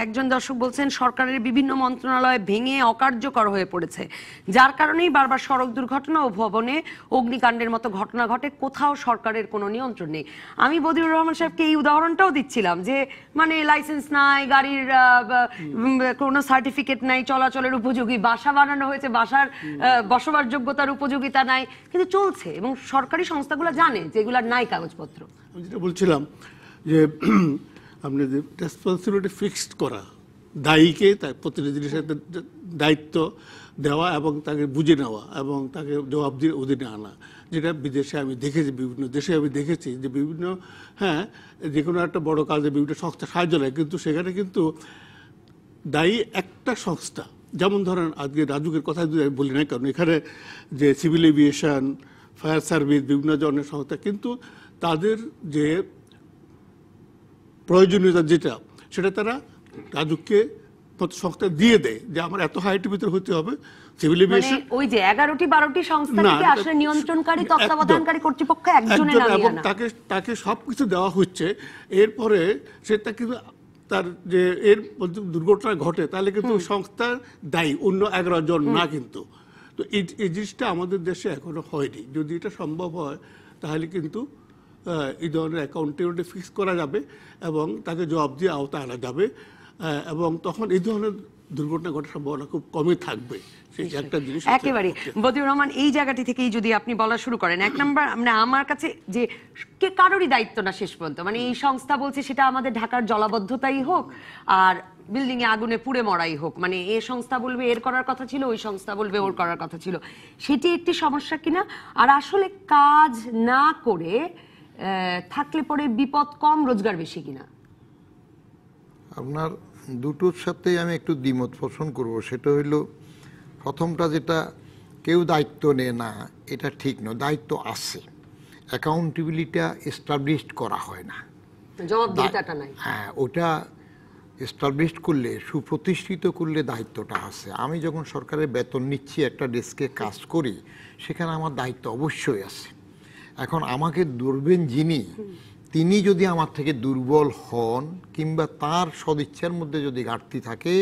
একজন দর্শক বলছেন সরকারের বিভিন্ন মন্ত্রণালয় ভেঙে অকার্যকর হয়ে পড়েছে, যার কারণেই বারবার সড়ক দুর্ঘটনা ও ভবনে অগ্নিকাণ্ডের মতো ঘটনা ঘটে, কোথাও সরকারের কোনো নিয়ন্ত্রণ নেই। আমি বদিউর রহমান সাহেবকে এই উদাহরণটাও দিচ্ছিলাম যে মানে লাইসেন্স নাই, গাড়ির কোনো সার্টিফিকেট নাই, চলাচলের উপযোগী বাসা বানানো হয়েছে, বাসার বসবাসযোগ্যতার উপযোগিতা নাই, কিন্তু চলছে এবং সরকারি সংস্থাগুলো জানে যে এগুলার নাই কাগজপত্র। আমি যেটা বলছিলাম যে আপনি যে রেসপন্সিবিলিটি ফিক্সড করা, দায়ীকে তার প্রতিটি জিনিসের দায়িত্ব দেওয়া এবং তাকে বুঝে নেওয়া এবং তাকে জবাবদিহির অধীনে আনা, যেটা বিদেশে আমি দেখেছি, বিভিন্ন দেশে আমি দেখেছি যে বিভিন্ন যে কোনো একটা বড় কাজে বিভিন্ন সংস্থা সাহায্য নেয়, কিন্তু সেখানে কিন্তু দায়ী একটা সংস্থা। যেমন ধরেন আজকে রাজুকের কথা যদি আমি বলি না, কারণ এখানে যে সিভিল এভিয়েশন, ফায়ার সার্ভিস, বিভিন্ন ধরনের সংস্থা, কিন্তু তাদের যে প্রয়োজনীয়তা যেটা সেটা তারা রাজুককে সংস্থা দিয়ে দেয় যে আমার এত হাইটের ভিতরে হতে হবে। সিভিল এভিয়েশন ওই যে 11টি 12টি সংস্থা থেকে আসলে নিয়ন্ত্রণকারী তত্ত্বাবধানকারী কর্তৃপক্ষ একজনের নামে এবং তাকে সবকিছু দেওয়া হচ্ছে। এরপরে সেটা কিন্তু তার যে এর দুর্ঘটনা ঘটে তাহলে কিন্তু সংস্থার দায়ী, অন্য 11 জন না। কিন্তু তো এই জিনিসটা আমাদের দেশে এখনো হয়নি। যদি এটা সম্ভব হয় তাহলে কিন্তু এই ধরনের অ্যাকাউন্টেবিলিটি ফিক্স করা যাবে এবং তাকে জবাব দিয়ে আওতায় আনা যাবে, এবং তখন এই ধরনের দুর্ঘটনা ঘটার সম্ভাবনা খুব কমই থাকবে। একটা জিনিস একেবারে বদিউর রহমান, এই জায়গাটি থেকেই যদি আপনি বলা শুরু করেন, এক নম্বর মানে আমার কাছে যে কারোরই দায়িত্ব না শেষ পর্যন্ত, মানে এই সংস্থা বলছে সেটা আমাদের ঢাকার জলাবদ্ধতাই হোক আর বিল্ডিং এ আগুনে পুড়ে মরাই হোক, মানে এ সংস্থা বলবে এর করার কথা ছিল, ওই সংস্থা বলবে ওর করার কথা ছিল, সেটি একটি সমস্যা কিনা। আর আসলে কাজ না করে থাকলে পরে বিপদ কম, রোজগার বেশি কিনা? আপনার দুটোর সাথে আমি একটু দ্বিমত পোষণ করব। সেটা হইল প্রথমটা, যেটা কেউ দায়িত্ব নেয় না, এটা ঠিক নয়। দায়িত্ব আছে, অ্যাকাউন্টেবিলিটিটা এস্টাবলিশড করা হয় না, জবাবদিহিতাটা নাই। হ্যাঁ, ওটা এস্টাবলিশড করলে, সুপ্রতিষ্ঠিত করলে দায়িত্বটা আছে। আমি যখন সরকারের বেতন নিচ্ছি, একটা ডেস্কে কাজ করি, সেখানে আমার দায়িত্ব অবশ্যই আছে। এখন আমাকে ধরবেন তিনি যদি আমার থেকে দুর্বল হন, কিংবা তার সদিচ্ছার মধ্যে যদি ঘাটতি থাকে,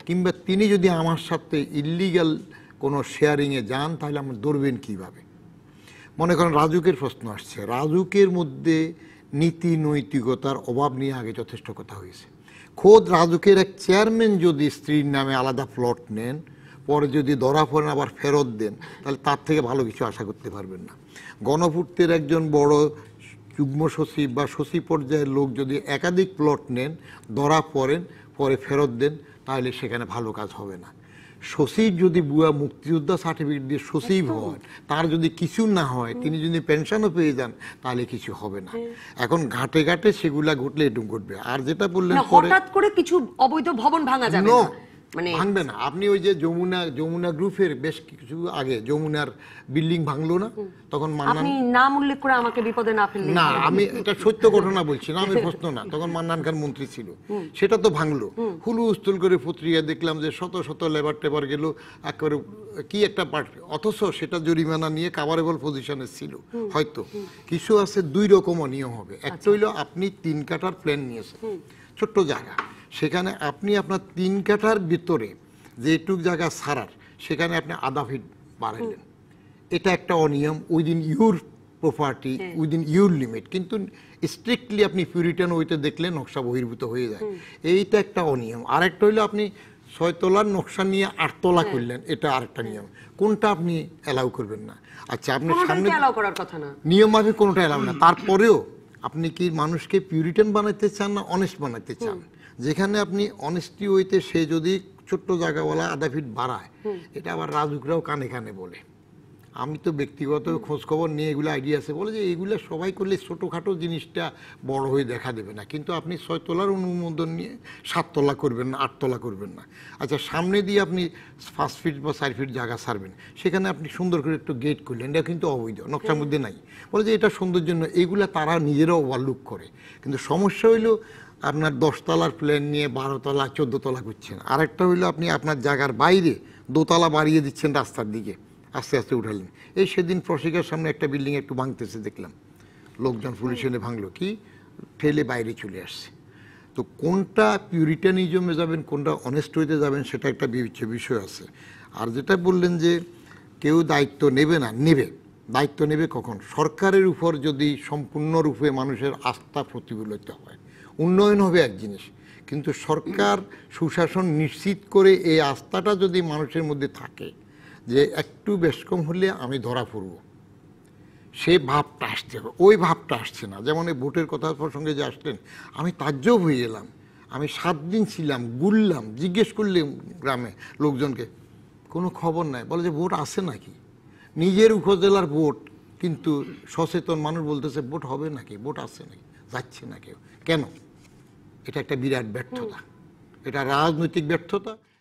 কিংবা তিনি যদি আমার সাথে ইল্লিগাল কোনো শেয়ারিংয়ে যান, তাহলে আমার ধরবেন কীভাবে? মনে করেন রাজুকের প্রশ্ন আসছে, রাজুকের মধ্যে নীতি নৈতিকতার অভাব নিয়ে আগে যথেষ্ট কথা হয়েছে। খোদ রাজুকের এক চেয়ারম্যান যদি স্ত্রীর নামে আলাদা প্লট নেন, পরে যদি ধরা পড়েন আবার ফেরত দেন, তাহলে তার থেকে ভালো কিছু আশা করতে পারবেন না। গণপূর্তের একজন বড় যুগ্ম সচিব বা সচিব পর্যায়ের লোক যদি একাধিক প্লট নেন, ধরা পড়েন, পরে ফেরত দেন, তাহলে সেখানে ভালো কাজ হবে না। সচিব যদি বুয়া মুক্তিযোদ্ধা সার্টিফিকেট দিয়ে সচিব হন, তার যদি কিছু না হয়, তিনি যদি পেনশনও পেয়ে যান, তাহলে কিছু হবে না। এখন ঘাটে ঘাটে সেগুলা ঘটলে এটুকু ঘটবে। আর যেটা বললেন, হঠাৎ করে কিছু অবৈধ ভবন ভাঙা যাবে না, মানে ভাঙবে না। আপনি ওই যে যমুনা গ্রুপের বেশ কিছু আগে যমুনার বিল্ডিং ভাঙলো না, তখন মান্নান, নাম উল্লেখ করে আমাকে বিপদে না ফেললে না, আমি এটা সত্য ঘটনা বলছি না, আমি প্রশ্ন না, তখন মান্নান খান মন্ত্রী ছিল, সেটা তো ভাঙলো। হুলুস্থুল করে পত্রিকা দেখলাম যে শত শত লেবার টেবার গেল, একেবারে কি একটা পার্ট, অথচ সেটা জরিমানা নিয়ে কাভারেবল পজিশনে ছিল। হয়তো কিছু আছে, দুই রকম নিয়ম হবে। একটা হইলো আপনি 3 কাঠার প্ল্যান নিয়েছেন, ছোট্ট জায়গা, সেখানে আপনি আপনার 3 কাঠার ভিতরে যেটুক জায়গা ছাড়ার, সেখানে আপনি আধা ফিট বাড়াইলেন, এটা একটা অনিয়ম, within your property, within your limit. কিন্তু স্ট্রিক্টলি আপনি পিউরিটান ওইতে দেখলে নকশা বহির্ভূত হয়ে যায়, এইটা একটা অনিয়ম। আরেকটা হইলো আপনি 6 তলার নকশা নিয়ে 8 তলা করলেন, এটা আরেকটা নিয়ম। কোনটা আপনি অ্যালাউ করবেন না? আচ্ছা, আপনার সামনে নিয়ম মাফিক কোনটা অ্যালাউ না, তারপরেও আপনি কি মানুষকে পিউরিটান বানাইতে চান না অনেস্ট বানাইতে চান? যেখানে আপনি অনেস্টি হইতে সে যদি ছোট্ট জায়গাওয়ালা আধা ফিট বাড়ায়, এটা আবার রাজুকরাও কানে কানে বলে। আমি তো ব্যক্তিগত খোঁজখবর নিয়ে এগুলো আইডিয়া আছে, বলে যে এইগুলো সবাই করলে ছোটোখাটো জিনিসটা বড় হয়ে দেখা দেবে না। কিন্তু আপনি 6 তলার অনুমোদন নিয়ে 7 তলা করবেন না, 8 তলা করবেন না। আচ্ছা, সামনে দিয়ে আপনি 5 ফিট বা 4 ফিট জায়গা ছাড়বেন, সেখানে আপনি সুন্দর করে একটু গেট করলেন, এটা কিন্তু অবৈধ, নকশার মধ্যে নাই। বলে যে এটা সৌন্দর্যের জন্য, এইগুলা তারা নিজেরাও ওভারলুক করে। কিন্তু সমস্যা হইলো আপনার 10 তলার প্ল্যান নিয়ে 12 তলা 14 তলা করছেন। আরেকটা হইলো আপনি আপনার জায়গার বাইরে 2 তলা বাড়িয়ে দিচ্ছেন রাস্তার দিকে, আস্তে আস্তে উঠালেন। এই সেদিন প্রশিকার সামনে একটা বিল্ডিং একটু ভাঙতেছে দেখলাম, লোকজন পুলিশ এনে ভাঙলো, কি ঠেলে বাইরে চলে আসছে। তো কোনটা পিউরিটানিজমে যাবেন, কোনটা অনেস্ট হইতে যাবেন, সেটা একটা বিষয় আছে। আর যেটা বললেন যে কেউ দায়িত্ব নেবে না, নেবে। দায়িত্ব নেবে কখন? সরকারের উপর যদি সম্পূর্ণরূপে মানুষের আস্থা প্রতিফলিত হয়। উন্নয়ন হবে এক জিনিস, কিন্তু সরকার সুশাসন নিশ্চিত করে এই আস্থাটা যদি মানুষের মধ্যে থাকে যে একটু বেশকম হলে আমি ধরা পড়ব, সে ভাবটা আসতে হবে। ওই ভাবটা আসছে না। যেমন এই ভোটের কথা প্রসঙ্গে যে আসলেন, আমি তাজ্জব হয়ে গেলাম। আমি 7 দিন ছিলাম, ঘুরলাম, জিজ্ঞেস করলাম গ্রামে লোকজনকে, কোনো খবর নাই। বলে যে ভোট আছে নাকি, নিজের উপজেলার ভোট, কিন্তু সচেতন মানুষ বলতেছে ভোট হবে নাকি, ভোট আছে নাকি, যাচ্ছে না কেউ। কেন? এটা একটা বিরাট ব্যর্থতা, এটা রাজনৈতিক ব্যর্থতা।